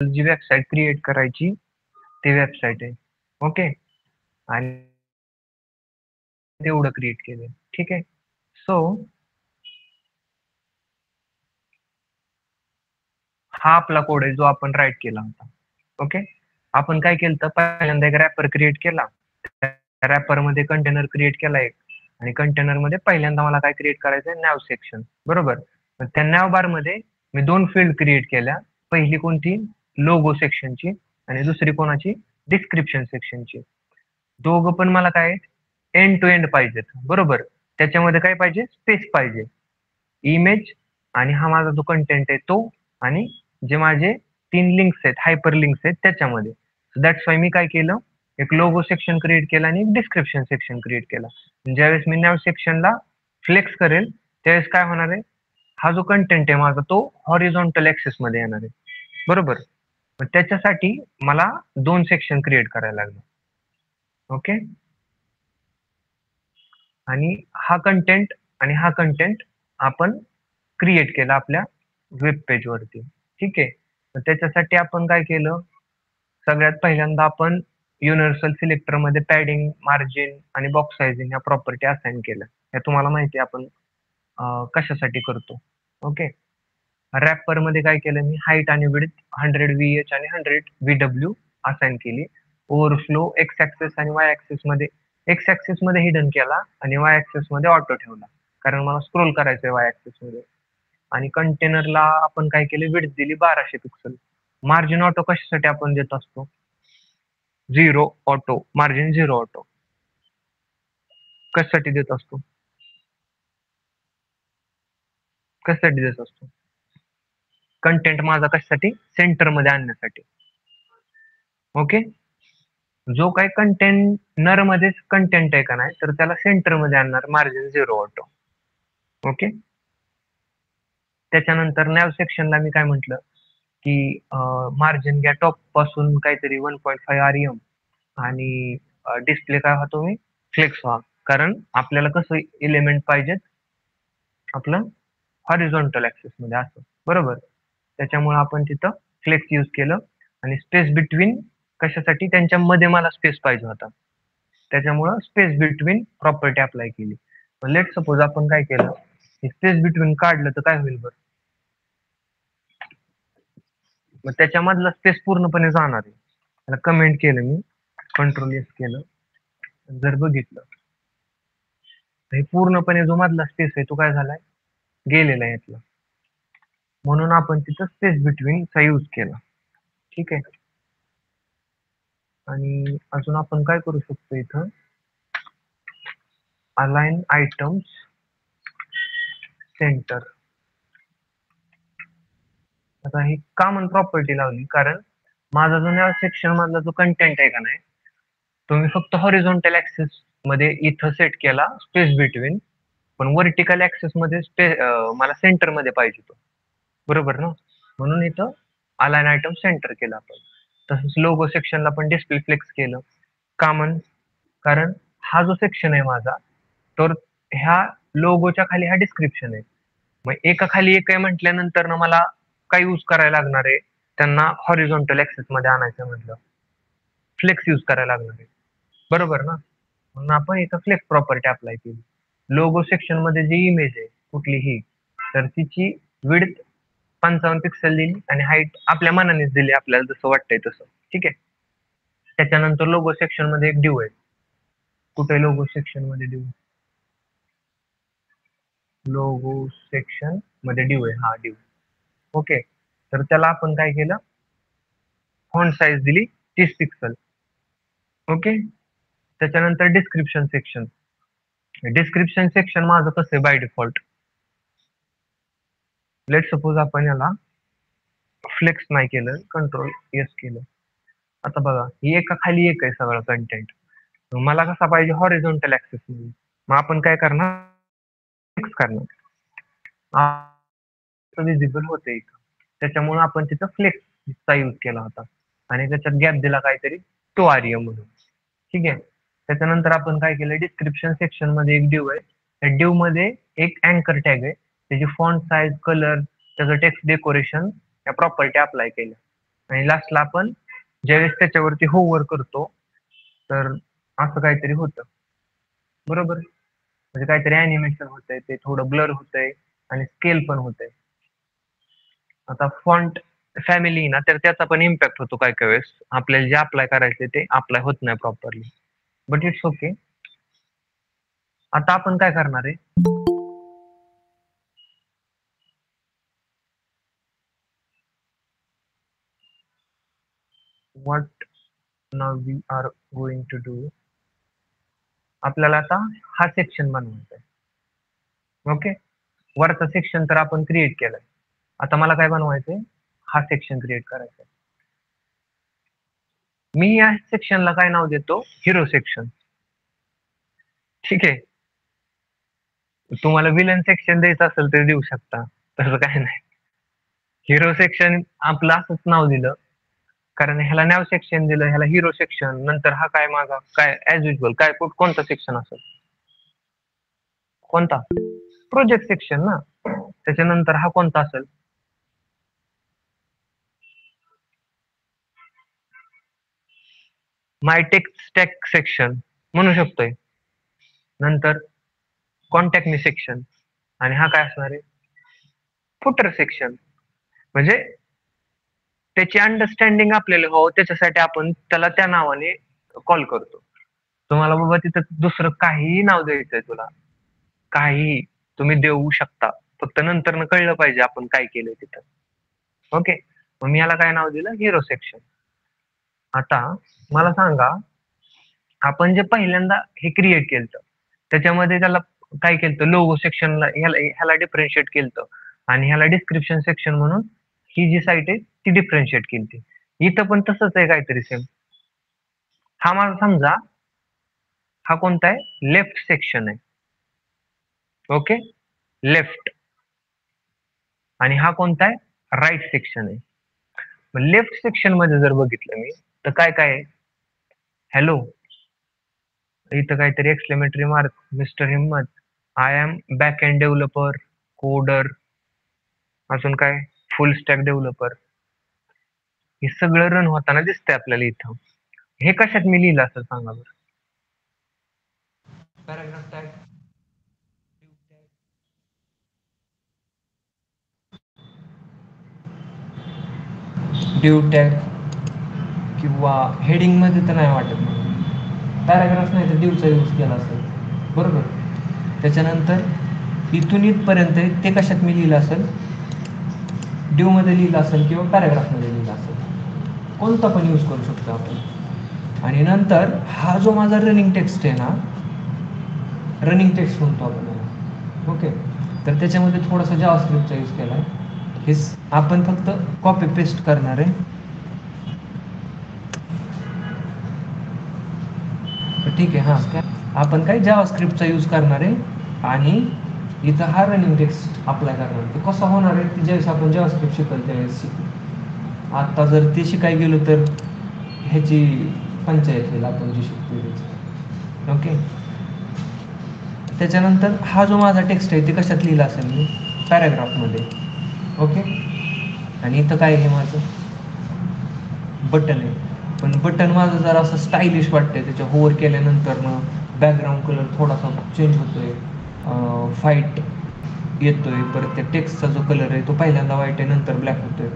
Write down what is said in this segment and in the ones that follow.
जी website create करायची ती website आहे. ओके. आणि तेवढं क्रिएट केलंय. ठीक आहे. सो हा आपला कोड आहे जो आपण राईट केला होता. ओके. आपण काय केलं तर पहिल्यांदा एक रॅपर क्रिएट केला. रॅपर मध्ये कंटेनर क्रिएट केला एक आणि कंटेनर मध्ये पहिल्यांदा मला काय क्रिएट करायचंय नॅव सेक्शन. बरोबर. त्या नॅव बार मध्ये मी 2 फील्ड क्रिएट केल्या. पहिली कोणती लोगो सेक्शनची आणि दुसरी कोणाची डिस्क्रिप्शन सेक्शनची. दोघं पण मला काय एंड टू एंड पाहिजेत. बरोबर. त्याच्यामध्ये काय पाहिजे स्पेस पाहिजे. इमेज आणि हा माझा जो कंटेंट आहे तो आणि जे माझे 3 लिंक्स आहेत हायपर लिंक्स आहेत त्याच्यामध्ये. दॅट्स वाय मी काय केलं एक लोगो सेक्शन क्रिएट केला आणि एक डिस्क्रिप्शन सेक्शन क्रिएट केला. ज्यावेळेस मी नॅव सेक्शनला फ्लेक्स करेल त्यावेळेस काय होणार आहे हा जो कंटेंट आहे माझा तो हॉरिझॉन्टल ऍक्सेस मध्ये येणार आहे. बरोबर. त्याच्यासाठी मला 2 सेक्शन क्रिएट करायला लागले. ओके. आणि हा कंटेंट आपण क्रिएट केला आपल्या वेब पेज वरती. ठीक आहे. तर त्याच्यासाठी आपण काय केलं सगळ्यात पहिल्यांदा आपण युनिव्हर्सल सिलेक्टर मध्ये पॅडिंग मार्जिन आणि बॉक्स साइजिंग ह्या प्रॉपर्टी असाइन केल्या. हे तुम्हाला माहिती आहे आपण कशासाठी करतो. ओके. रॅपर मध्ये काय केलं मी हाईट आणि विड्थ 100 VH आणि 100 VW असाइन केली. ओव्हरफ्लो एक्स ऍक्सेस आणि वाय ऍक्सेस मध्ये एक्स ऍक्सेस मध्ये हिडन केला आणि वाय ऍक्सेस मध्ये ऑटो ठेवला कारण मला स्क्रोल करायचंय वाय ऍक्सेस मध्ये. आणि कंटेनरला आपण काय केले विड्थ दिली 1200 पिक्सल. मार्जिन ऑटो कशासाठी आपण देत असतो 0 ऑटो मार्जिन 0 ऑटो कशासाठी देत असतो कशासाठी देत असतो कंटेंट माझा कशासाठी सेंटर मध्ये आणण्यासाठी. ओके. जो काही कंटेनर मध्ये कंटेंट आहे का नाही तर त्याला सेंटर मध्ये आणणार मार्जिन 0 ऑटो. ओके. त्याच्यानंतर नॅव सेक्शनला मी काय म्हटलं की मार्जिन घ्या टॉप पासून काहीतरी 1.5 REM आणि डिस्प्ले काय होतो मी फ्लेक्स व्हा कारण आपल्याला कसं एलिमेंट पाहिजेत आपलं हॉरिझॉन्टल ऍक्सेस मध्ये असं. बरोबर. त्याच्यामुळे आपण तिथं फ्लेक्स यूज केलं आणि स्पेस बिटवीन कशासाठी त्यांच्यामध्ये मला स्पेस पाहिजे होता त्याच्यामुळं स्पेस बिटवीन प्रॉपर्टी अप्लाय केली. लेट सपोज आपण काय केलं स्पेस बिटवीन काढलं तर काय होईल बरं मग त्याच्यामधला स्पेस पूर्णपणे जाणार आहे. त्याला कमेंट केलं मी कंट्रोल एस केलं जर बघितलं हे पूर्णपणे जो मधला स्पेस आहे तो काय झालाय गेलेला आहे यातला. म्हणून आपण तिथं स्पेस बिटवीन चा यूज केला. ठीक आहे. आणि अजून आपण काय करू शकतो इथं अलाइन आयटम्स सेंटर. आता ही कॉमन प्रॉपर्टी लावली कारण माझा जो नॅव सेक्शन मधला जो कंटेंट आहे का नाही तो मी फक्त हॉरिझॉन्टल ऍक्सेस मध्ये इथं सेट केला स्पेस बिटवीन पण वर्टिकल ऍक्सेस मध्ये मला सेंटर मध्ये पाहिजे तो. बरोबर ना. म्हणून इथं अलाइन आयटम सेंटर केला आपण. तसंच लोगो सेक्शनला पण डिस्प्ले फ्लेक्स केलं कॉमन कारण हा जो सेक्शन आहे माझा तर ह्या लोगोच्या खाली हा डिस्क्रिप्शन आहे. मग एका खाली एक आहे म्हटल्यानंतर ना मला काय यूज करायला लागणार आहे त्यांना हॉरिझॉन्टल ऍक्सेस मध्ये आणायचं म्हटलं फ्लेक्स यूज करायला लागणार आहे. बरोबर ना. म्हणून आपण इथं फ्लेक्स प्रॉपर्टी अप्लाय केली. लोगो सेक्शन मध्ये जी इमेज आहे कुठलीही तर तिची विड्थ 55 पिक्सल दिली आणि हाईट आपल्या मनानेच दिली आपल्याला जसं वाटतंय तसं. ठीक आहे. त्याच्यानंतर लोगो सेक्शन मध्ये एक डिव आहे. कुठे लोगो सेक्शन मध्ये डिव लोगो सेक्शन मध्ये डिव आहे हा डिव. ओके. तर त्याला आपण काय केलं फॉन्ट साईज दिली 30 पिक्सल. ओके. त्याच्यानंतर डिस्क्रिप्शन सेक्शन. डिस्क्रिप्शन सेक्शन माझं कसं आहे बाय डिफॉल्ट लेट सपोज आपण याला फ्लेक्स नाही केलं कंट्रोल एस केलं. आता बघा ही एका खाली एक आहे सगळं कंटेंट मला कसा पाहिजे हॉरिझॉन्टल ऍक्सेस मध्ये. मग आपण काय करणार फ्लेक्स करणार विजिबल होते त्याच्यामुळे आपण तिथं फ्लेक्सचा यूज केला होता आणि त्याच्यात गॅप दिला काहीतरी 2 REM म्हणून. ठीक आहे. त्याच्यानंतर आपण काय केलं डिस्क्रिप्शन सेक्शन मध्ये एक डिव आहे त्या डिव मध्ये एक अँकर टॅग आहे त्याची फॉन्ट साईज कलर त्याचं टेक्स्ट डेकोरेशन या प्रॉपर्टी अप्लाय केल्या. आणि लास्टला आपण ज्यावेळेस त्याच्यावरती होवर करतो तर असं काहीतरी होतं, बरोबर. म्हणजे काहीतरी अॅनिमेशन होतंय, ते थोडं ब्लर होतंय आणि स्केल पण होतंय. आता फॉन्ट फॅमिली ना, तर त्याचा पण इम्पॅक्ट होतो काही काही वेळेस. आपल्याला जे अप्लाय करायचे ते अप्लाय होत नाही प्रॉपरली. But it's okay. आता आपण काय करणार आहे, what now we are going to do, आपल्याला आता हा सेक्शन बनवायचा आहे. ओके. वरचा सेक्शन तर आपण क्रिएट केलाय. आता मला काय बनवायचंय, हा सेक्शन क्रिएट करायचा आहे. मी या सेक्शनला काय नाव देतो, हिरो सेक्शन. ठीक आहे. तुम्हाला विलन सेक्शन द्यायचं असेल तर देऊ शकता, तसं काय नाही. हिरो सेक्शन आपलं असंच नाव दिलं कारण ह्याला नाव सेक्शन दिलं, ह्याला हिरो सेक्शन, नंतर हा काय माझा काय ऍज युजल काय कोणता सेक्शन असेल, कोणता प्रोजेक्ट सेक्शन ना. त्याच्यानंतर हा कोणता असेल, माय टेक्स्ट स्टॅक सेक्शन म्हणू शकतोय. नंतर कॉन्टॅक्ट मी सेक्शन, आणि हा काय असणार आहे, फुटर सेक्शन. म्हणजे त्याची अंडरस्टँडिंग आपल्याला हो त्याच्यासाठी आपण त्याला त्या नावाने कॉल करतो. तुम्हाला बाबा तिथं दुसरं काहीही नाव द्यायचंय, तुला काही तुम्ही देऊ शकता, फक्त नंतर कळलं पाहिजे आपण काय केलंय तिथं. ओके. मग मी याला काय नाव दिलं, हिरो सेक्शन. आता मला सांगा, आपण जे पहिल्यांदा हे क्रिएट केलं त्याच्यामध्ये त्याला काय केलं, लोगो सेक्शनला ह्याला डिफरन्शिएट केलं आणि ह्याला डिस्क्रिप्शन सेक्शन म्हणून ही जी साईट आहे ती डिफरन्शिएट केली. इथं पण तसंच आहे काहीतरी सेम. हा माझा समजा हा कोणता आहे, लेफ्ट सेक्शन आहे. Okay, left. आणि हा कोणता आहे, राईट सेक्शन आहे. लेफ्ट सेक्शन मध्ये जर बघितलं मी तर काय काय आहे, हॅलो, इथं काहीतरी एक्सक्लेमेटरी मार्क, मिस्टर हिम्मत, I am back end developer, coder, अजून काय, फुल स्टॅक डेव्हलपर. हे सगळं रन होताना दिसतंय आपल्याला इथं. हे कशात मी लिहिलं असं सांगा बरं, पॅराग्राफ टॅग, ड्यू टॅग किंवा हेडिंग मध्ये तर नाही वाटत मला. पॅराग्राफ नाही तर ड्यूचा यूज केला असेल, बरोबर. त्याच्यानंतर इथून इथपर्यंत ते कशात मी लिहिलं असेल, ड्यू मध्ये लिहिलं असेल किंवा पॅराग्राफ मध्ये लिहिलं असेल, कोणता पण यूज करू शकतो आपण. आणि नंतर हा जो माझा रनिंग टेक्स्ट आहे ना, रनिंग टेक्स्ट म्हणतो आपण याला. ओके. तर त्याच्यामध्ये थोडासा जावास्क्रिप्टचा यूज केला आहे. हे आपण फक्त कॉपी पेस्ट करणार आहे. ठीक आहे. हां, आपण काय जावास्क्रिप्टचा यूज करणार आहे आणि इथं हा रनिंग टेक्स्ट अप्लाय करणार आहे. ते कसं होणार आहे ते ज्यावेळेस आपण जावास्क्रिप्ट शिकल त्यावेळेस शिकू. आता जर ते शिकाय गेलो तर ह्याची पंचायत होईल आपण जे शिकतो त्याची. ओके. त्याच्यानंतर हा जो माझा टेक्स्ट आहे ते कशात लिहिला असेल मी, पॅराग्राफमध्ये. ओके. आणि इथं काय आहे माझं, बटन आहे. पण बटन माझं जरा असं स्टायलिश वाटतंय, त्याच्या होवर केल्यानंतर बॅकग्राऊंड कलर थोडासा चेंज होतोय, व्हाईट येतोय. परत त्या टेक्स्टचा जो कलर आहे तो पहिल्यांदा व्हाईट आहे, नंतर ब्लॅक होतोय.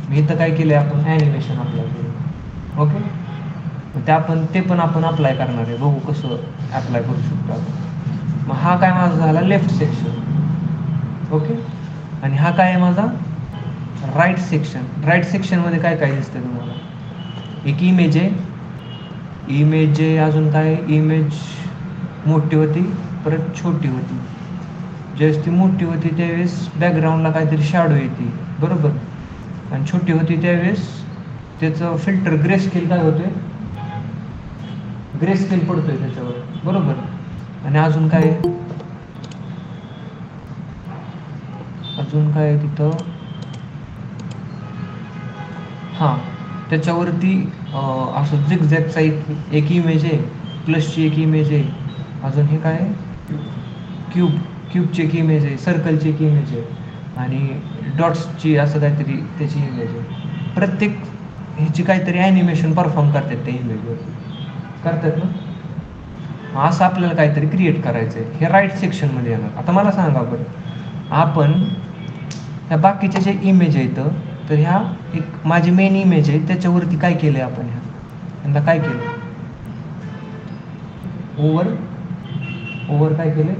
मी इथं काय केलंय, आपण ॲनिमेशन अप्लाय केलं. ओके. ते पण आपण अप्लाय करणार आहे, बघू कसं अप्लाय करू शकतो आपण. मग हा काय माझा झाला लेफ्ट सेक्शन. ओके. आणि हा काय आहे माझा राईट सेक्शन. राईट सेक्शनमध्ये काय काय दिसतं तुम्हाला, एक इमेज आहे, इमेज आहे, अजून काय, इमेज मोठी होती परत छोटी होती. ज्यावेळेस ती मोठी होती त्यावेळेस बॅकग्राऊंडला काहीतरी शॅडो येते, बरोबर. आणि छोटी होती त्यावेळेस त्याचं फिल्टर ग्रे स्केल काय होतोय, ग्रे स्केल पडतोय त्याच्यावर, बरोबर. आणि अजून काय, अजून काय तिथं, हां, त्याच्यावरती असं झिगझॅगचा एक इमेज आहे, प्लसची एक इमेज आहे, अजून हे काय क्यूबची एक इमेज आहे, सर्कलची एक इमेज आहे आणि डॉट्सची असं काहीतरी त्याची इमेज आहे. प्रत्येक ह्याची काहीतरी ॲनिमेशन परफॉर्म करतात त्या इमेजवरती, करतात ना. असं आपल्याला काहीतरी क्रिएट करायचं आहे, हे राईट सेक्शनमध्ये येणार. आता मला सांगा बरं, आपण ह्या बाकीच्या जे इमेज आहेत, तर ह्या एक माझी मेन इमेज आहे त्याच्यावरती काय केलं आहे आपण, ह्यांना काय केलं, ओव्हर काय केलं,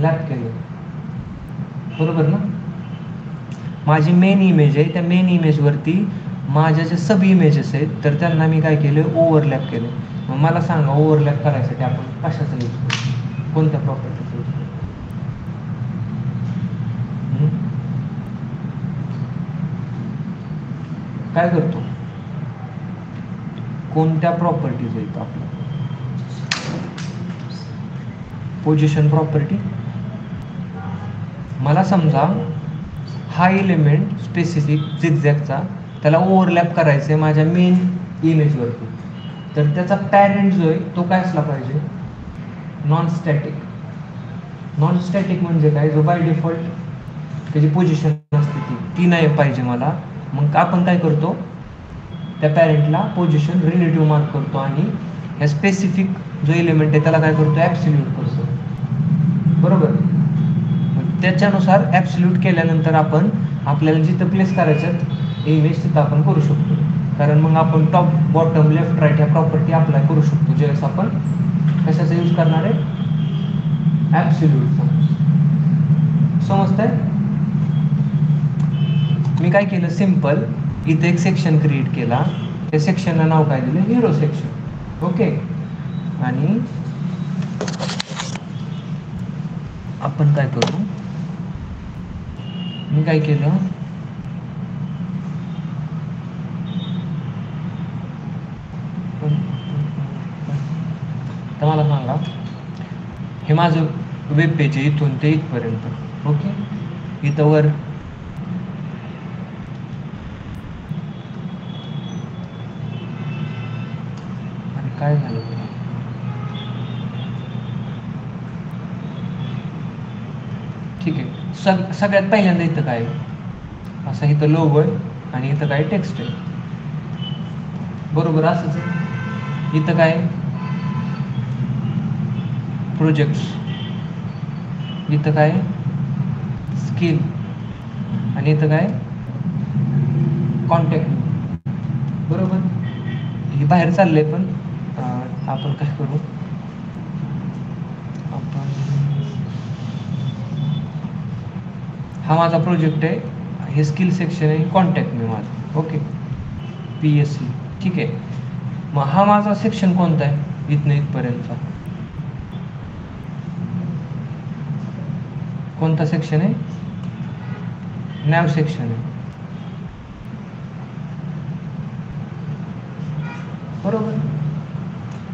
लॅप केलं, बरोबर ना. माझी मेन इमेज आहे, त्या मेन इमेजवरती माझ्या जे सब इमेजेस आहेत तर त्यांना मी काय केलं, ओव्हरलॅप केलं. मग मला सांगा ओव्हरलॅप करायसाठी आपण कशाचा यूज करतो, कोणत्या प्रॉपर्टीचा यूज करतो. काय करतो, कोणत्या प्रॉपर्टीज आहेत आपल्या, पोझिशन प्रॉपर्टी. मला समजा हा एलिमेंट स्पेसिफिक झिगझॅगचा त्याला ओव्हरलॅप करायचं आहे माझ्या मेन इमेजवरती, तर त्याचा पॅरेंट जो आहे तो काय असला पाहिजे, नॉन स्टॅटिक. नॉन स्टॅटिक म्हणजे काय, जो बाय डिफॉल्ट त्याची पोझिशन असते ती नाही पाहिजे मला. मग आपण काय करतो, त्या पॅरेंटला पोझिशन रिलेटिव्ह मार्क करतो आणि ह्या स्पेसिफिक जो एलिमेंट आहे त्याला काय करतो, ॲब्सोल्यूट करतो, बरोबर. त्याच्यानुसार ॲब्सोल्यूट केल्यानंतर आपण आपल्याला जिथं प्लेस करायच्यात इमेज तिथं आपण करू शकतो. कारण मग आपण टॉप बॉटम लेफ्ट राईट ह्या प्रॉपर्टी अप्लाय करू शकतो ज्यावेळेस आपण कशाचा यूज करणार आहे, ॲब्सोल्यूटचा. समजतंय. मी काय केलं, सिम्पल इथे एक सेक्शन क्रिएट केला, त्या सेक्शनला नाव काय दिलं, हिरो सेक्शन. ओके. आणि आपण काय करू, मी काय केलं, तर मला सांगा, हे माझं वेब पेज आहे इथून ते इथपर्यंत. ओके. इथं वर आणि काय झालं, ठीक आहे. सगळ्यात पहिल्यांदा इथं काय असं, इथं लोगो आहे आणि इथं काय टेक्स्ट आहे, बरोबर. असंच आहे. इथं काय प्रोजेक्ट्स, इथं काय स्किल आणि इथं काय कॉन्टॅक्ट, बरोबर. ही बाहेर चाललंय पण आपण काय करू, आपण हा माझा प्रोजेक्ट आहे, हे स्किल सेक्शन आहे, कॉन्टॅक्ट मी माझं. ओके. PSC. ठीक आहे. मग हा माझा सेक्शन कोणता आहे, इथनं इथपर्यंतचा कोणता सेक्शन आहे, नॅव सेक्शन आहे, बरोबर.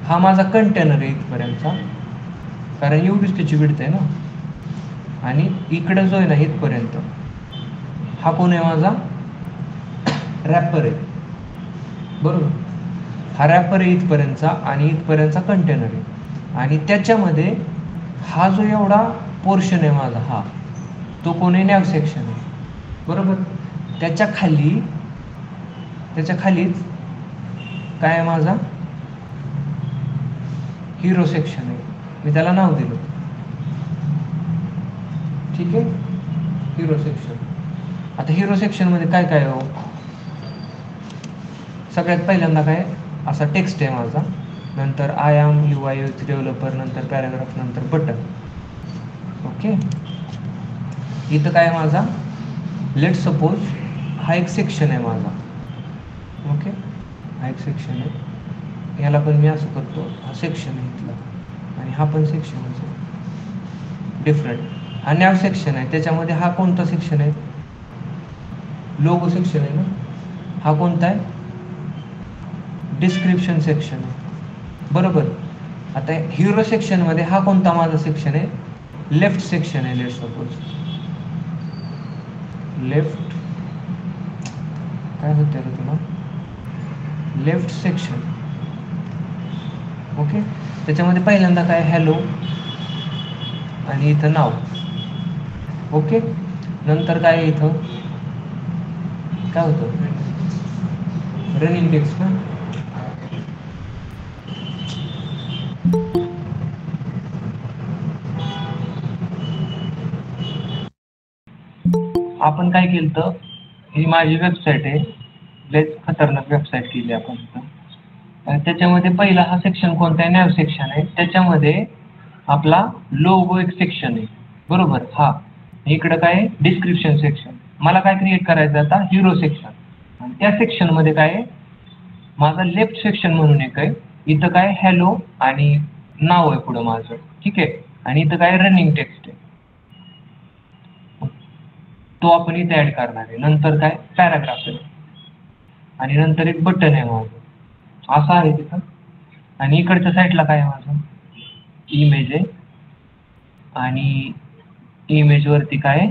हा माझा कंटेनर आहे इथपर्यंतचा, कारण एवढीच त्याची विड्थ आहे ना. आणि इकडं जो आहे ना इथपर्यंत, हा कोण आहे, माझा रॅपर आहे, बरोबर. हा रॅपर आहे इथपर्यंतचा आणि इथपर्यंतचा कंटेनर आहे. आणि त्याच्यामध्ये हा जो एवढा पोर्शन आहे माझा, हा तो कोण आहे, नॅव सेक्शन आहे, बरोबर. त्याच्या खालीच काय आहे माझा, हिरो सेक्शन आहे, मी त्याला नाव दिलं, ठीक आहे, हिरो सेक्शन. आता हिरो सेक्शनमध्ये काय काय हो, सगळ्यात पहिल्यांदा काय असा टेक्स्ट आहे माझा, नंतर I am UI UX developer, नंतर पॅराग्राफ, नंतर बटन. ओके. इथं काय माझा, लेट सपोज हा एक सेक्शन आहे माझा. ओके. हा एक सेक्शन आहे, याला पण मी असं करतो, हा सेक्शन आहे इथला आणि हा पण सेक्शनच आहे डिफरंट. हा नॅव सेक्शन आहे, त्याच्यामध्ये हा कोणता सेक्शन आहे, लोगो सेक्शन आहे ना. हा कोणता आहे, डिस्क्रिप्शन सेक्शन आहे, बरोबर. आता हिरो सेक्शनमध्ये हा कोणता माझा सेक्शन आहे, लेफ्ट सेक्शन आहे. लेट सपोज लेफ्ट, काय होतं रे तुला, लेफ्ट सेक्शन. ओके. त्याच्यामध्ये पहिल्यांदा काय, हॅलो आणि इथं नाव. ओके. नंतर काय इथं काय होतं, रनिंग टेक्स्ट ना, आपण काय केलं तर ही माझी वेबसाईट आहे, लयच खतरनाक वेबसाईट केली आपण इथं. त्याच्यामध्ये पहिला हा सेक्शन कोणता आहे, नॅव सेक्शन आहे. त्याच्यामध्ये आपला लोगो एक सेक्शन आहे, बरोबर. हा इकडं काय डिस्क्रिप्शन सेक्शन. मला काय क्रिएट करायचं आता, हिरो सेक्शन. आणि त्या सेक्शन मध्ये काय आहे, माझा लेफ्ट सेक्शन म्हणून एक आहे. इथं काय हॅलो आणि नाव आहे पुढं माझं, ठीक आहे. आणि इथं काय रनिंग टेक्स्ट आहे, तो आपण इथे ऍड करणार आहे. नंतर काय पॅराग्राफ आहे आणि नंतर एक बटन आहे माझं, असं आहे तिथं. आणि इकडच्या साईडला काय आहे माझं, इमेज आहे. आणि इमेज वरती काय आहे,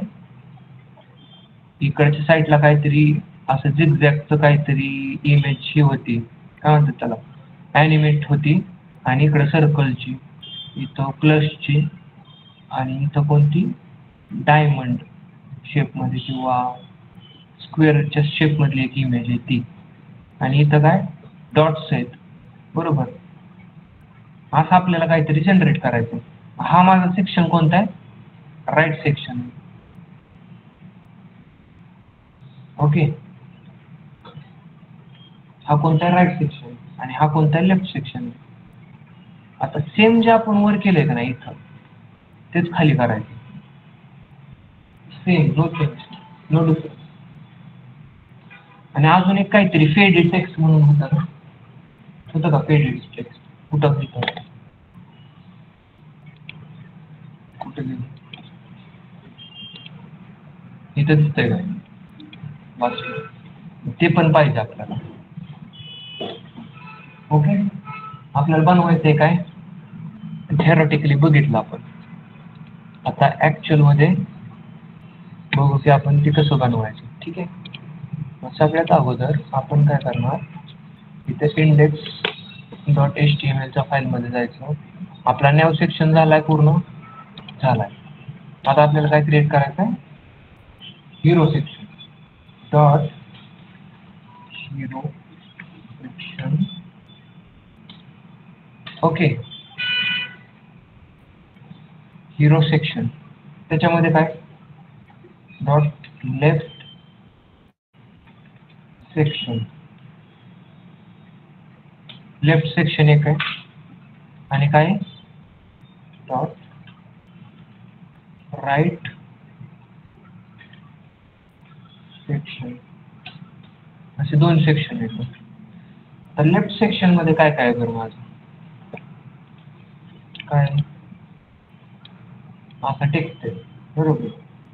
इकडच्या साईडला काहीतरी असं झिगझॅगचं काहीतरी इमेज ही होती, काय म्हणतात त्याला, ॲनिमेट होती. आणि इकडं सर्कलची, इथं प्लसची, आणि इथं कोणती डायमंड शेपमध्ये किंवा स्क्वेअरच्या शेपमधली एक इमेज आहे ती. आणि इथं काय डॉट्स आहेत, बरोबर. असं आपल्याला काहीतरी जनरेट करायचं. हा माझा सेक्शन कोणता आहे, राईट सेक्शन. ओके, हा कोणता आहे, राईट सेक्शन. आणि हा कोणता आहे, लेफ्ट सेक्शन. आता सेम जे आपण वर केलंय का नाही इथं, तेच खाली करायचं. Same, no change, no difference. आणि अजून एक काहीतरी फेडेड टेक्स्ट म्हणून होतं ना, होतं का फेडेड टेक्स्ट, कुठं कुठे गेलं, इथं दिसतंय काय, बस ते पण पाहिजे आपल्याला. ओके, आपल्याला बनवायचंय काय, थेरॉटिकली बघितलं आपण. आता ऍक्च्युअल मध्ये बघू की आपण ते कसं बनवायचं, ठीक आहे. सगळ्यात अगोदर आपण काय करणार, इथे index.html च्या फाईलमध्ये जायचं. आपला नॅव सेक्शन झालाय, पूर्ण झालाय. आता आपल्याला काय क्रिएट करायचं आहे, hero section dot hero section. Okay, hero section. त्याच्यामध्ये काय dot left section, left section एक आहे. आणि काय डॉट राईट सेक्शन, असे दोन सेक्शन आहेत. तर लेफ्ट सेक्शन मध्ये काय काय करू, माझं काय असा टेक्स्ट आहे, बरोबर.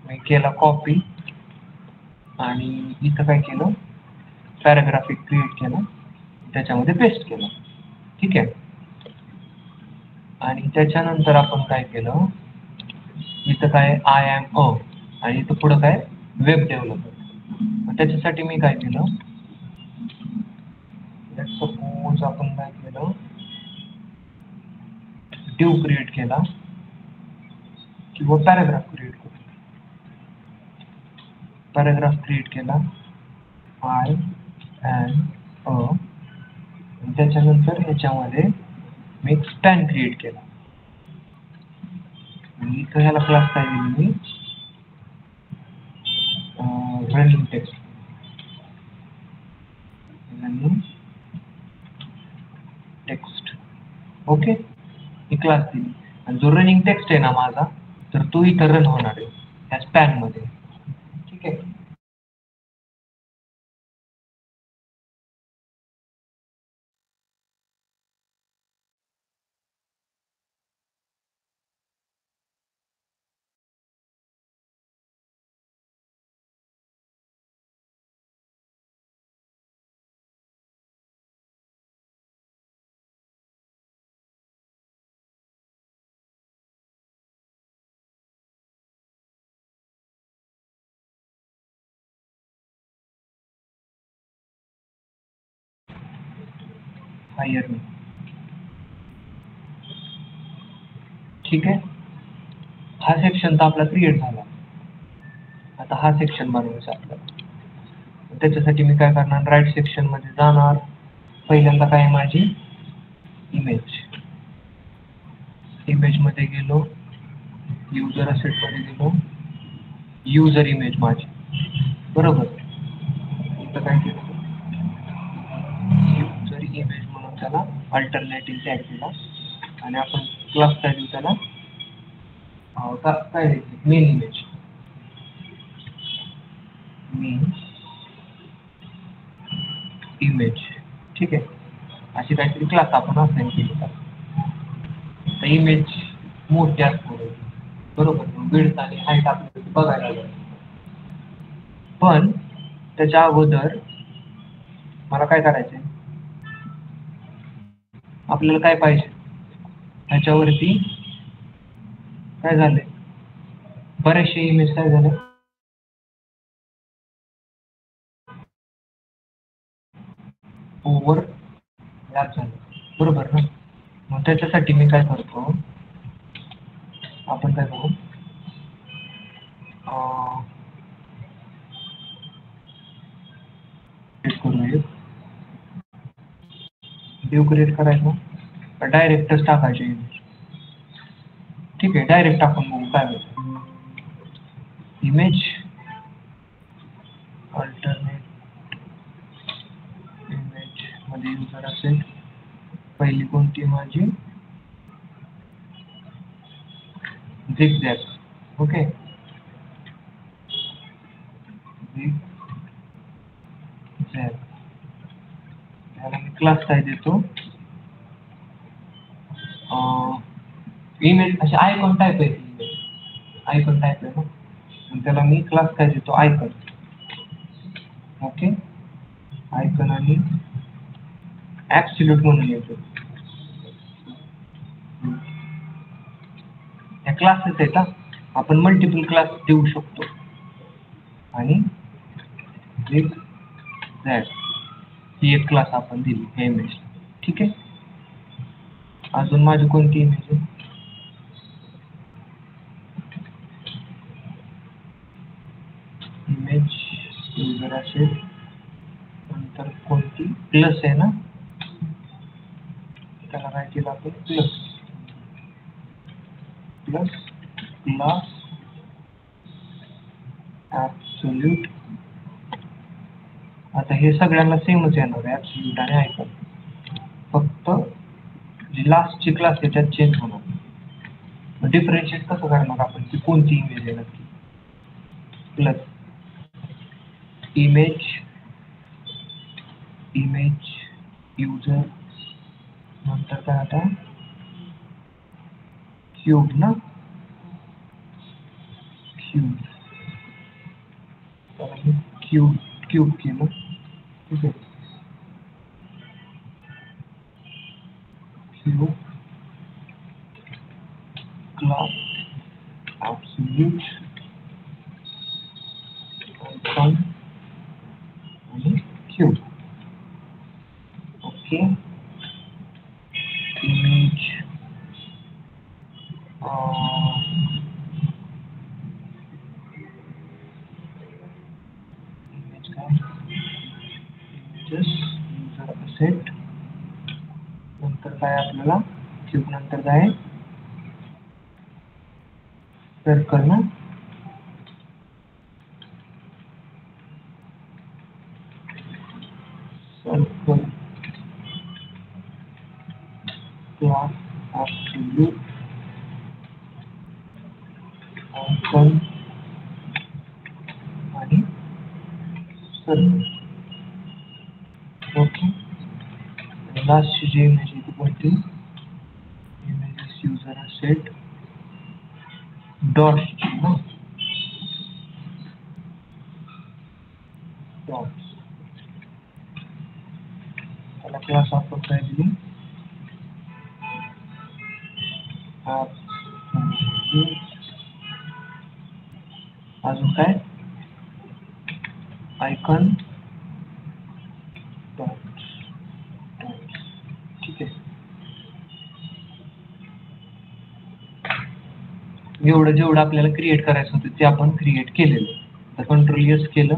मी केला कॉपी आणि इथं काय केलं, पॅराग्राफिक क्रिएट केलं, त्याच्यामध्ये पेस्ट केलं, ठीक आहे. आणि त्याच्यानंतर आपण काय केलं, इथं काय आय एम अ, आणि इथं पुढं काय वेब डेव्हलपर. त्याच्यासाठी मी काय केलं, सपोज आपण काय केलं, डिव क्रिएट केला किंवा पॅराग्राफ क्रिएट केला. पॅराग्राफ क्रिएट केला, आय एम अ, त्याच्यानंतर ह्याच्यामध्ये मी एक स्पॅन क्रिएट केला. आणि इथं ह्याला क्लास काय दिली मी, running text. Running text, okay, ही क्लास दिली. आणि जो रनिंग टेक्स्ट आहे ना माझा, तर तो इथं रन होणार आहे ह्या स्पॅन मध्ये, ठीक आहे. हायर मी, ठीक आहे. हा सेक्शन तर आपला क्रिएट झाला. आता हा सेक्शन बनवायचा आपल्याला. त्याच्यासाठी मी काय करणार, राईट सेक्शन मध्ये जाणार. पहिल्यांदा काय आहे माझी इमेज, इमेज मध्ये गेलो, युजर असेट मध्ये गेलो, युजर इमेज माझी, बरोबर. इथं काय केलं, युजर इमेज म्हणून त्याला अल्टरनेटिव्ह टॅग दिला आणि आपण क्लास काय देऊ त्याला, काय मेन इमेज, मेन इमेज, ठीक आहे. अशी काहीतरी क्लास आपण असाइन केली तर इमेज मोठी असणार, बरोबर. विड्थ आणि हाईट आपल्याला बघायला लागेल. पण त्याच्या अगोदर मला काय करायचंय, आपल्याला काय पाहिजे, ह्याच्यावरती काय झालंय, बरेचसे इमेज काय झाले, ओव्हर लॅप झालं, बरोबर ना. मग त्याच्यासाठी मी काय करतो, आपण काय करू, व्ह्यू क्रिएट करायचं, डायरेक्टच टाकायचे इमेज, ठीक आहे. डायरेक्ट टाकून बघू काय होतं. इमेज अल्टरनेट इमेज मध्ये युजर असेल, पहिली कोणती माझी झिगझॅग, ओके. झिगझॅग त्याला मी क्लास काय देतो, इमेज असे आयकॉन टाईप आहे, आयकॉन टाईप आहे ना, त्याला मी क्लास काय देतो, आयकॉन, ओके. आयकॉन आणि ऍब्सोल्यूट म्हणून येतो, या क्लासेस आहेत ना, आपण मल्टिपल क्लास देऊ शकतो. आणि झिगझॅग ही एक क्लास आपण दिली हे इमेज, ठीक आहे. अजून माझी कोणती इमेज आहे, इमेज युजर असेल, नंतर कोणती प्लस आहे ना, त्याला काय केलं आपण, प्लस प्लस क्लास ऍब्सोल्यूट. आता हे सगळ्यांना सेमच येणार आहे, ऍब्सोल्यूट आणि आयकॉन, फक्त जी लास्टची क्लास आहे त्यात चेंज होणार. डिफरन्शिएट कसं करणार आपण, की कोणती इमेज आहे नक्की, प्लस इमेज, इमेज युजर, नंतर काय आता क्यूब ना, क्यूब, क्यूब क्यूब केलं, ठीक आहे. क्यूब क्लास ऍब्सोल्यूट आयकॉन आणि क्यूब, ओके. इमेज इमेज काय, इमेजेस युजर असेट, नंतर काय आपल्याला क्यूब, नंतर काय सर्कल ना, सर्कल क्लास ऍब्सोल्यूट आयकॉन आणि सर्कल, ओके. लास्टची जी इमेज आहे ती कोणती, इमेजेस युजर असेट डॉट्सची ना, डॉट्स, त्याला क्लास आपण काय दिली, अजून काय आयकॉन डॉट्स, ठीक आहे. एवढं जेवढं आपल्याला क्रिएट करायचं होतं ते आपण क्रिएट केलेलं. तर कंट्रोल एस केलं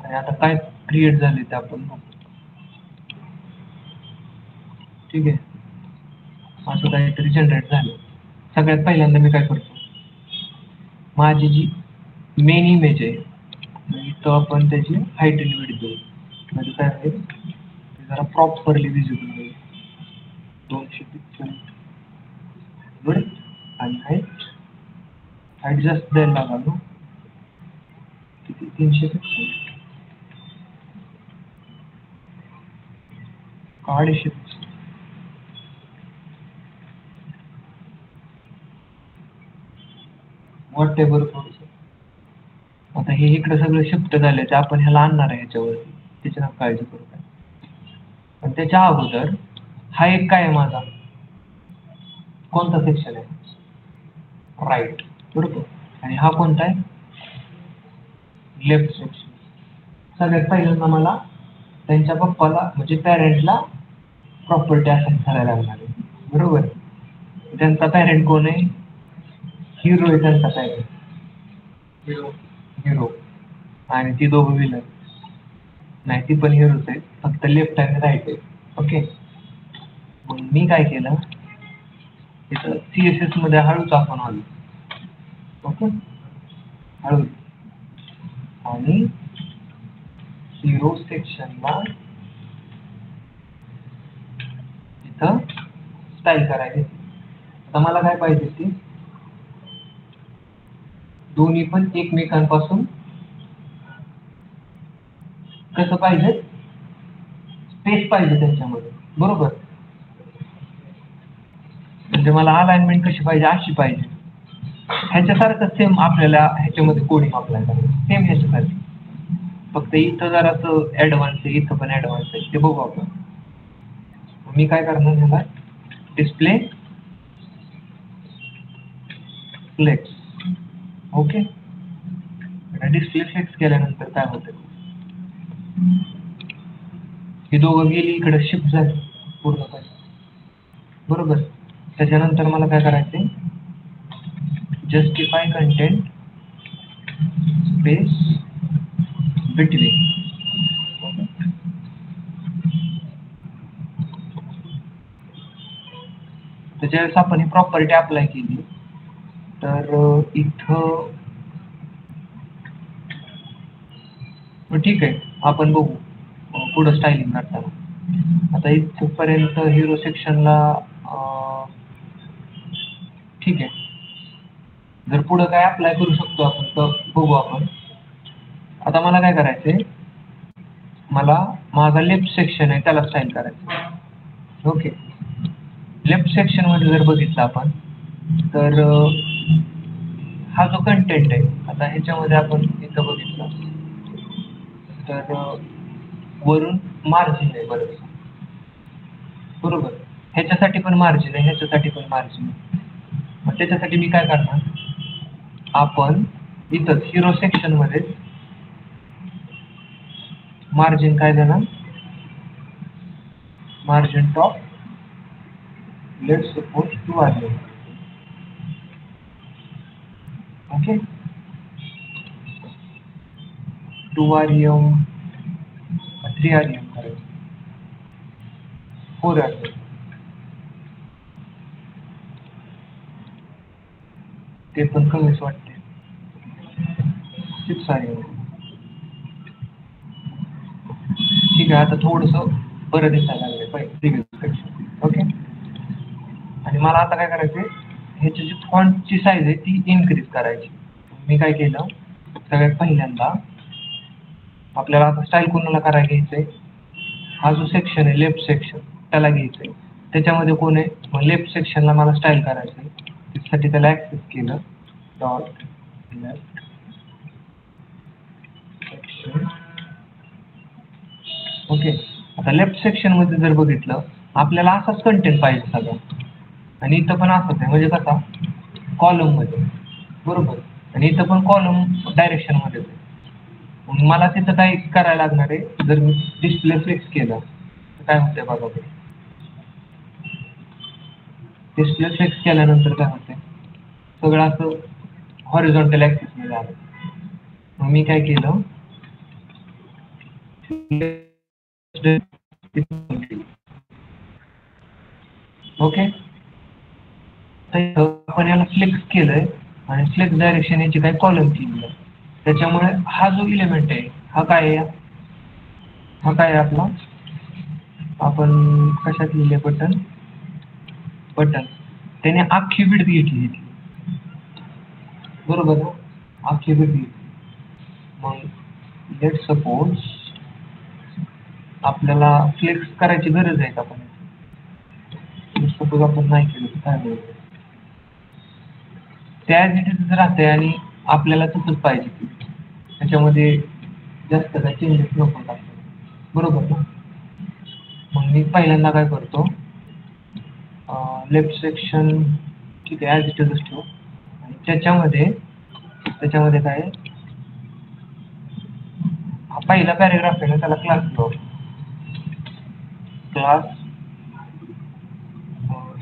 आणि आता काय क्रिएट झाले ते आपण बघू. ठीक आहे, असं काहीतरी जनरेट झालं. सगळ्यात पहिल्यांदा मी काय करतो, माझी जी मेन इमेज आहे तो आपण त्याची हाईट आणि विड्थ देऊ. म्हणजे काय होईल, जरा प्रॉपरली विजिबल होईल. 200 पिक्सल विड्थ आणि हाईट जास्त द्यायला लागलो, किती 300 पिक्सल का 250 पिक्सल. What ever. आता हे इकडे सगळं शिफ्ट झाले ते आपण ह्याला आणणार आहे ह्याच्यावरती, त्याची नका काळजी करू काय. पण त्याच्या अगोदर हा एक काय आहे माझा, कोणता सेक्शन आहे, राईट, बरोबर. आणि हा कोणता आहे, लेफ्ट सेक्शन. सगळ्यात पहिल्यांदा मला त्यांच्या पप्पाला म्हणजे पॅरेंटला प्रॉपर्टी असाइन करायला लागणार आहे, बरोबर. त्यांचा पॅरेंट कोण आहे, हिरो आहे त्यांचा पॅरेंट, हिरो. आणि ती दोघं विलन नाही, ती पण हिरोच आहे, फक्त लेफ्ट आणि राईट आहे. ओके, मग मी काय केलं, तिथं CSS मध्ये हळूच आपण आलो. ओके, हळू. आणि हिरो सेक्शनला तिथं स्टाईल करायची. आता मला काय पाहिजे, ती दोन्ही पण एकमेकांपासून कसं पाहिजे, स्पेस पाहिजे त्यांच्यामध्ये, बरोबर. म्हणजे मला अलाइनमेंट कशी पाहिजे, अशी पाहिजे. ह्याच्यासारखं सेम आपल्याला ह्याच्यामध्ये कोडिंग अप्लाय करायचं, सेम ह्याच्यासाठी. फक्त इथं जरासं ऍडव्हान्स आहे, इथं पण ऍडव्हान्स आहे, ते बघू आपण. मी काय करणार, ह्याला display flex. Okay, display flex केल्यानंतर काय होतं, ही दोघं गेली इकडे शिफ्ट झाली पूर्णपणे, बरोबर. त्याच्यानंतर मला काय करायचंय, जस्टिफाय कंटेंट स्पेस बिटवीन. त्याच्यावेळेस आपण ही प्रॉपर्टी अप्लाय केली तर इथं ठीक आहे, आपण बघू पुढं स्टायलिंग करताना. आता इथपर्यंत हिरो सेक्शनला ठीक आहे. जर पुढं काय अप्लाय करू शकतो आपण तर बघू आपण. आता मला काय करायचंय, मला माझा लेफ्ट सेक्शन आहे त्याला स्टाईल करायचं. ओके, लेफ्ट सेक्शन मध्ये जर बघितलं आपण तर हा जो कंटेंट आहे, आता ह्याच्यामध्ये आपण इथं बघितलं तर वरून मार्जिन आहे बरोबर. ह्याच्यासाठी पण मार्जिन आहे, ह्याच्यासाठी पण मार्जिन आहे. मग त्याच्यासाठी मी काय करणार, आपण इथं हिरो सेक्शन मध्ये मार्जिन काय देणार, margin top let's suppose 2 RPM. Okay, 2 RPM 3 RPM करायचं, 4 RPM. ते पण कमीच वाटते, 6 RPM. ठीक आहे, आता थोडस बरं दिसायला लागलं पाहिजे. ओके, आणि मला आता काय करायचंय, ह्याची जी फॉन्टची साईज आहे ती इन्क्रीज करायची. मी काय केलं, सगळ्यात पहिल्यांदा आपल्याला आता स्टाईल कोणाला करायला घ्यायचंय, हा जो सेक्शन आहे लेफ्ट सेक्शन त्याला घ्यायचंय. त्याच्यामध्ये कोण आहे, मग लेफ्ट सेक्शनला मला स्टाईल करायचंय, त्यासाठी त्याला ऍक्सेस केलं, डॉट लेफ्ट सेक्शन. ओके, आता लेफ्ट सेक्शन मध्ये जर बघितलं आपल्याला असाच कंटेंट पाहिजे सगळं, आणि इथं पण असंच आहे, म्हणजे कसा कॉलम मध्ये, बरोबर. आणि इथं पण कॉलम डायरेक्शन मध्ये. मला तिथं काय करायला लागणार आहे, जर मी डिस्प्ले फ्लेक्स केलं तर काय होतंय बघा. डिस्प्ले फ्लेक्स केल्यानंतर काय होतंय, सगळं असं हॉरिझॉन्टल ऍक्सिस मध्ये आलं. मग मी काय केलं, ओके, आपण याला फ्लेक्स केलंय आणि फ्लेक्स डायरेक्शन याची काही कॉलम केली आहे. त्याच्यामुळे हा जो इलेमेंट आहे हा काय आहे, हा काय आहे आपला, आपण कशात लिहिले बटन, त्याने अख्खी विड्थ घेतली, बरोबर ना, अख्खी विड्थ घेतली. मग लेट सपोज आपल्याला फ्लेक्स करायची गरज आहे का, आपण सपोज आपण नाही केलं तर काय होईल, त्या ऍज राहते आणि आपल्याला तसंच पाहिजे की त्याच्यामध्ये जास्त काही चेंजेस नको आपल्याला, बरोबर ना. मग मी पहिल्यांदा काय करतो, लेफ्ट सेक्शन ठीक आहे ऍज इट इजच ठेवू आणि त्याच्यामध्ये काय हा पहिला पॅरेग्राफ आहे ना, त्याला क्लास घेऊ, क्लास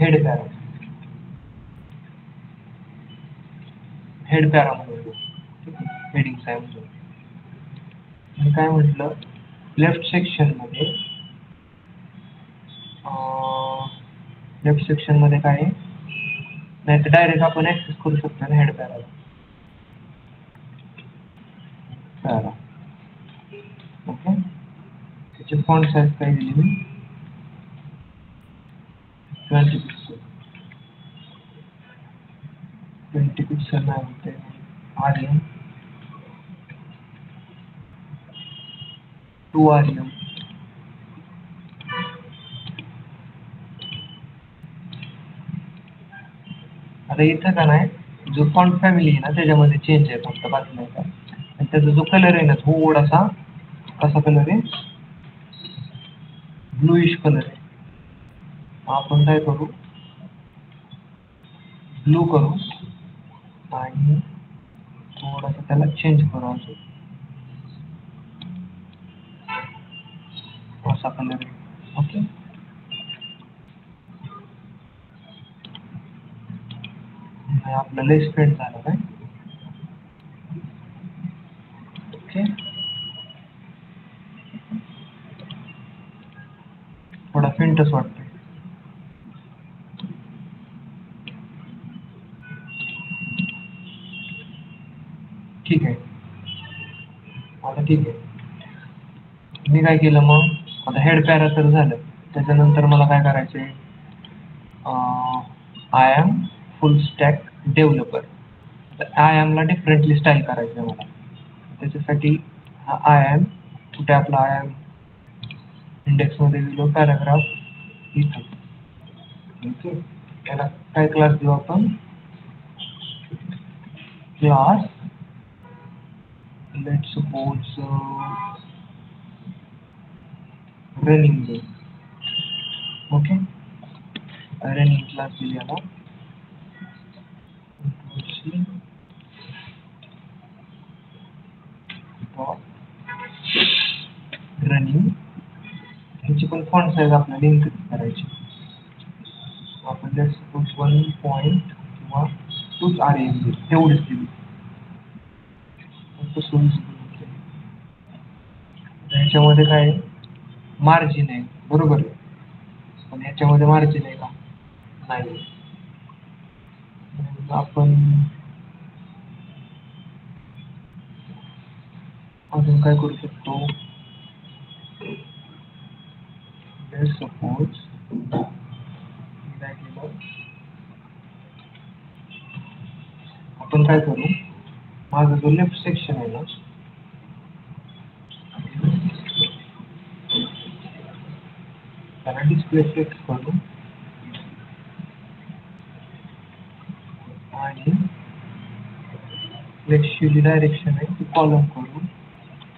हेड पॅरा म्हणून हेडिंग आहे म्हणून. मी काय म्हटलं, लेफ्ट सेक्शन मध्ये काय आहे, नाही तर डायरेक्ट आपण ऍक्सेस करू शकतो ना हेड पॅरा, ओके. त्याची फॉन्ट साईज काय दिली मी 20 पिक्सल नाही होते, आर्यन 2 आर्यन. आता इथं का नाही, जो फॉन्ट फॅमिली आहे ना त्याच्यामध्ये चेंज आहे फक्त, बाकी नाही का. आणि त्याचा जो कलर आहे ना थोडासा, कसा कलर आहे, ब्लूइश कलर आहे. आपण काय करू, ब्लू करू आणि थोडासा त्याला चेंज करू, असा कलर आहे, ओके. आपलं लेस पेंट झालं काय, ओके. थोडा फेंटच वाटतोय, ठीक आहे. आता ठीक आहे, मी काय केलं मग, आता हेड पॅरा तर झालं, त्याच्यानंतर मला काय करायचंय, I am full stack developer. I am ला डिफरंटली स्टाईल करायचं मला, त्याच्यासाठी हा आय एम कुठे, आपला आय एम इंडेक्स मध्ये दिलो पॅराग्राफ इथं, ओके. त्याला काय क्लास देऊ आपण, क्लास लेट सपोज रनिंग देऊ, ओके. रनिंग क्लास दिली याला, रनिंग. ह्याची पण फॉन्ट साईज आपल्याला इन्क्रीज करायची, आपण लेट सपोज 1 पॉइंट किंवा 2 आरएम तेवढीच दिली, ह्याच्यामध्ये काय मार्जिन आहे, बरोबर आहे, पण ह्याच्यामध्ये मार्जिन आहे का, नाही. आपण अजून काय करू शकतो, सपोज काय केलं, आपण काय करू, माझा जो लेफ्ट सेक्शन आहे ना, त्याला डिस्प्ले फ्लेक्स करू आणि फ्लेक्सची जी डायरेक्शन आहे ती कॉलम करू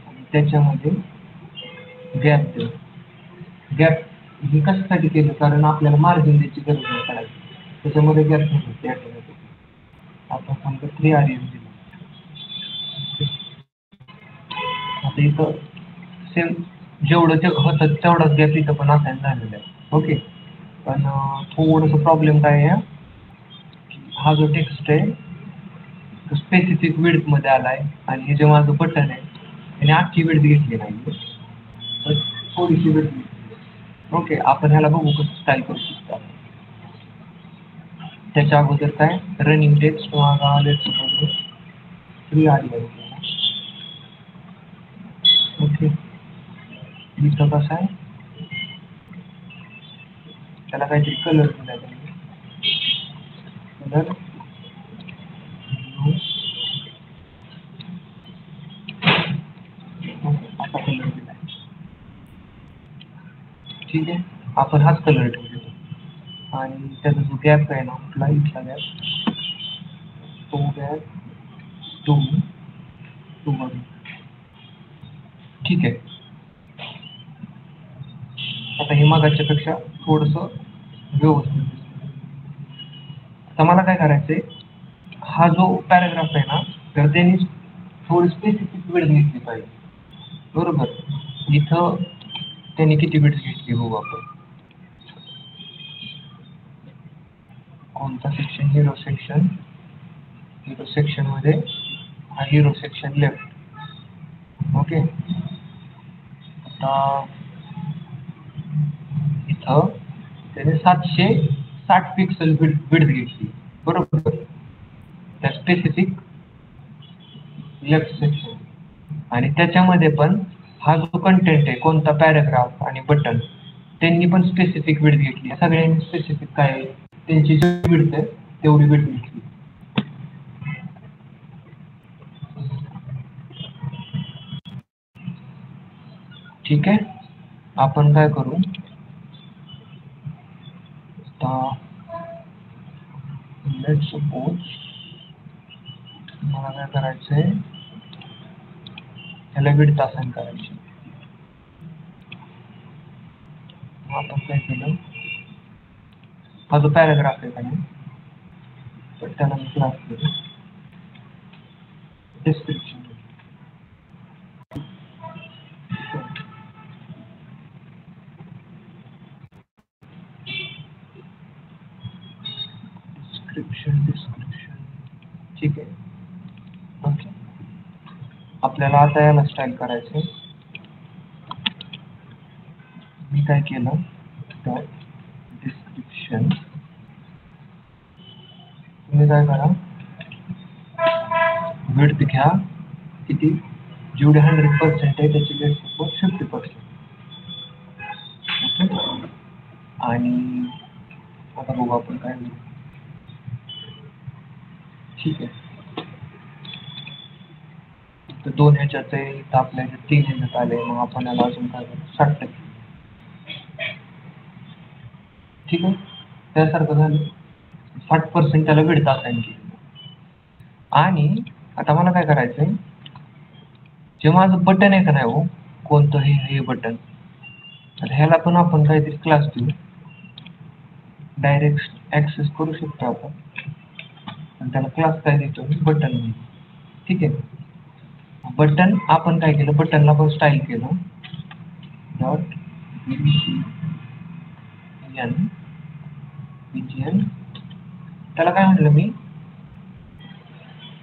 आणि त्याच्यामध्ये गॅप देऊ. गॅप हे कशासाठी केलं, कारण आपल्याला मार्जिन द्यायची गरज नाही करायची, त्याच्यामध्ये गॅप नाही होते ऑटोमॅटिक. आपण समजा 3 आरएम दिलं, आता इथं सेम जेवढं होतं तेवढाच गॅप इथं पण असायन झालेला आहे, ओके. पण थोडंसं प्रॉब्लेम काय आहे, हा जो टेक्स्ट आहे तो स्पेसिफिक विड्थ मध्ये आलाय आणि हे जे माझं बटन आहे त्याने अख्खी विड्थ घेतली नाही, तर थोडीशी भेटली. ओके, आपण ह्याला बघू कसं स्टाईल करू शकतो. त्याच्या अगोदर काय रनिंग टेक्स्ट फ्री आली आहे. ओके, इथं कसं आहे, त्याला काहीतरी कलर दिला पाहिजे. कलर असा कलर दिला. ठीक आहे, आपण हाच कलर ठेवतो आणि त्याचा जो गॅप आहे ना कुठला इथला गॅप, तो गॅप टू मध्ये. ठीक आहे, आता हे मागाच्या पेक्षा थोडस व्यवस्थित. आता मला काय करायचंय, हा जो पॅराग्राफ आहे ना तर त्यांनी थोडी स्पेसिफिक वेळ घेतली पाहिजे. बरोबर, इथं त्यांनी किती वेळ घेतली बघू आपण. कोणता section, hero section. Hero section मध्ये हा हिरो सेक्शन लेफ्ट. ओके, आता इथं त्याने 760 पिक्सल विड्थ घेतली. बरोबर, त्या स्पेसिफिक लेफ्ट सेक्शन. आणि त्याच्यामध्ये पण हा जो कंटेंट आहे, कोणता पॅराग्राफ आणि बटन, त्यांनी पण स्पेसिफिक विड्थ घेतली. सगळ्यांनी स्पेसिफिक काय आहे, त्यांची जी विड्थ आहे तेवढी विड्थ घेतली. ठीक आहे, आपण काय करू आता, लेट्स सपोज मला काय करायचंय, ह्याला विड्थ असाइन करायची. आपण काय केलं, हा जो पॅराग्राफ आहे का नाही तर त्याला मी क्लास केलं डिस्क्रिप्शन. डिस्क्रिप्शन ठीक आहे. ओके, आपल्याला आता याला स्टाईल करायचं. मी काय केलं, तर डिस्क्रिप्शन, तुम्ही काय करा, विड्थ घ्या किती, जेवढे 100% आहे त्याची विड्थ सपोज 50%. ओके, आणि आता बघू आपण काय करू. ठीक आहे, तर 2 ह्याच्यात आहे, तर आपल्या 3 ह्याच्यात आले, मग आपण याला अजून काय करू, 60%. ठीक आहे, त्यासारखं झालं. 60% त्याला विड्थ असाइन केली. आणि आता मला काय करायचंय, जे माझं बटन आहे का नाही हो, कोणतंही हे बटन, तर ह्याला पण आपण काहीतरी क्लास देऊ. डायरेक्ट ऍक्सेस करू शकतो आपण, आणि त्याला क्लास काय देतो, बटन. ठीक आहे, बटन आपण काय केलं, बटनला पण स्टाईल केलं डॉट बीजीएन. त्याला काय म्हणलं मी,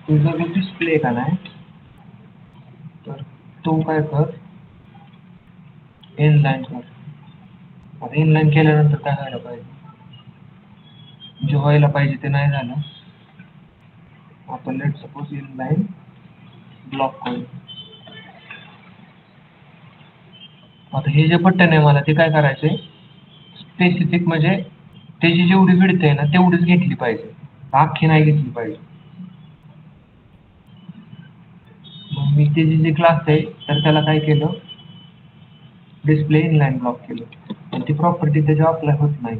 तुझा जो डिस्प्ले का नाही तर तो काय कर, इनलाईन कर. आता इनलाईन केल्यानंतर काय व्हायला पाहिजे, जे व्हायला पाहिजे ते नाही झालं. आपण लेट सपोज इनलाईन ब्लॉक करू. आता हे जे बटन आहे मला ते काय करायचंय, स्पेसिफिक म्हणजे त्याची जेवढी विड्थ आहे ना तेवढीच घेतली पाहिजे, अख्खी नाही घेतली पाहिजे. मग मी त्याची जी क्लास आहे तर त्याला काय केलं, डिस्प्ले इनलाईन ब्लॉक केलं, पण ती प्रॉपर्टी त्याच्यावर अप्लाय होत नाही.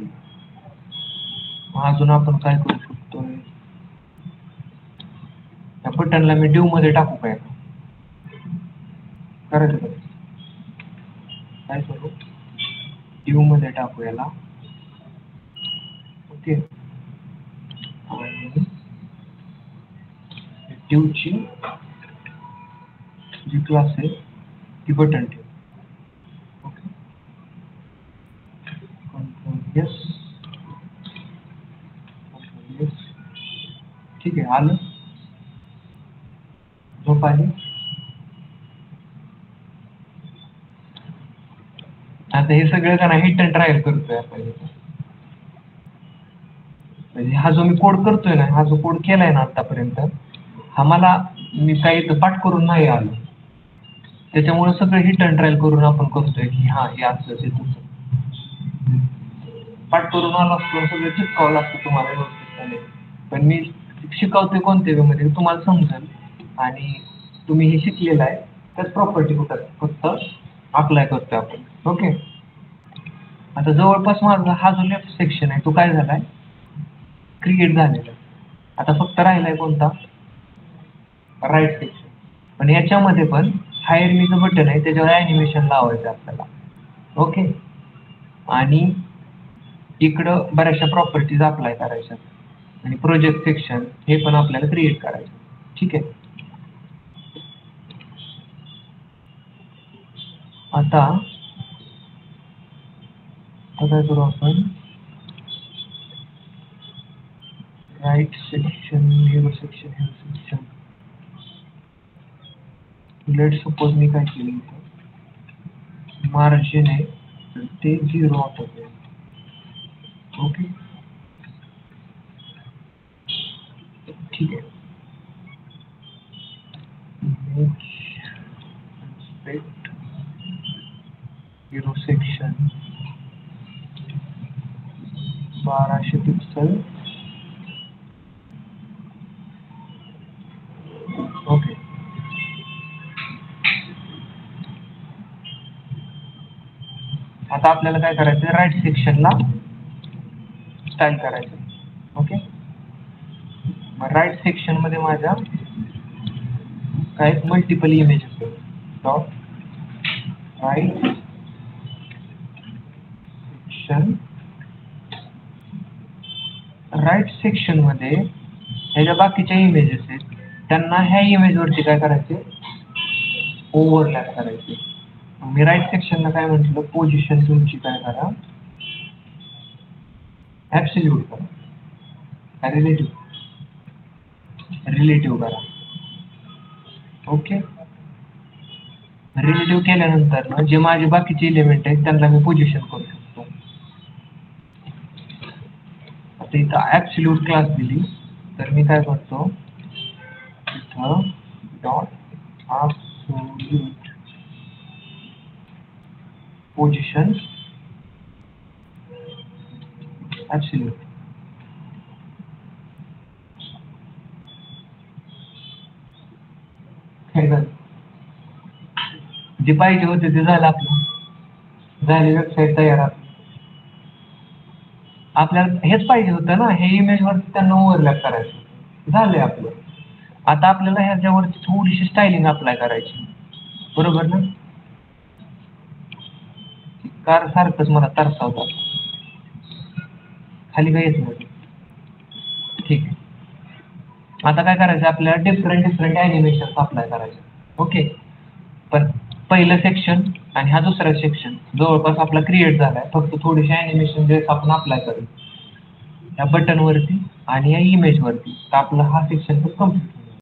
अजून आपण काय करू शकतो, त्या बटनला मी ड्यू मध्ये टाकू काय, करायचं का, काय करू, ड्यू मध्ये टाकू याला. ओके, आणि ड्यूची जी क्लास आहे ती बटन ठेव. Okay, control yes, control yes. ठीक आहे, आलं, झोप आली. आता हे सगळं का नाही हिट अँड ट्रायल करतोय आपण इथं. म्हणजे हा जो मी कोड करतोय ना, हा जो कोड केलाय ना आतापर्यंत, हा मला मी काही इथं पाठ करून नाही आलो, त्याच्यामुळे सगळं हिट अँड ट्रायल करून आपण करतोय की हा हे असं तसं. पाठ करून आला असतो सगळं चिपकावं लागतं तुम्हाला व्यवस्थितपणे, पण मी शिकवतोय कोणत्या वे मध्ये तुम्हाला समजेल आणि तुम्ही हे शिकलेलं आहे त्याच प्रॉपर्टी कुठं फक्त अप्लाय करतोय आपण. ओके, आता जवळपास माझा हा जो लेफ्ट सेक्शन आहे तो काय झालाय, क्रिएट झालेला. आता फक्त राहिलाय कोणता, राईट सेक्शन. पण याच्यामध्ये पण हायर मीचं बटन आहे त्याच्यावर ॲनिमेशन लावायचं आपल्याला. ओके, आणि इकडं बऱ्याचशा प्रॉपर्टीज अप्लाय करायच्या आणि प्रोजेक्ट सेक्शन हे पण आपल्याला क्रिएट करायचं. ठीक आहे, आता काय करू आपण, right section, hero section, hero section. Let suppose मी काय केलं, मार्जिन आहे ते 0 होतं. ओके, ठीक आहे. Hero section 1200 pixel. ओके, आता आपल्याला काय करायचं, राईट सेक्शनला स्टाईल करायचं. ओके, मग राईट सेक्शन मध्ये माझ्या काय मल्टिपल इमेज असेल, dot right section. Right section मध्ये ह्याच्या बाकीच्या इमेजेस आहेत त्यांना ह्या इमेज वरती काय करायचे, ओव्हरलॅप करायचे. मी राईट सेक्शनला काय म्हटलं, पोझिशन तुमची काय करा, ऍब्सोल्यूट करा, रिलेटिव्ह करा. ओके, रिलेटिव्ह केल्यानंतर ना जे माझे बाकीचे एलिमेंट आहेत त्यांना मी पोझिशन करू शकतो. आता इथं ऍब्सोल्यूट क्लास दिली तर मी काय करतो, इथं डॉट ऍब्सोल्यूट पोझिशन ऍब्सोल्यूट. जे पाहिजे होते ते झालं आपलं, झाली वेबसाईट तयार. आपल्याला हेच पाहिजे होतं ना, हे इमेज वरती त्यांना ओव्हरलॅप करायचं, झालंय आपलं. आता आपल्याला ह्याच्यावरती थोडीशी स्टायलिंग अप्लाय करायची, बरोबर ना. कार सारखंच मला तरसावतात, खाली काही येत नाही. ठीक आहे, आता काय करायचं, आपल्याला डिफरंट ॲनिमेशन अप्लाय करायचं. ओके, पण पहिलं सेक्शन आणि हा दुसरा सेक्शन जवळपास आपला क्रिएट झालाय, फक्त थोडीशी ॲनिमेशन जे आपण अप्लाय करू या बटन वरती आणि या इमेज वरती, तर आपला हा सेक्शन कम्प्लीट.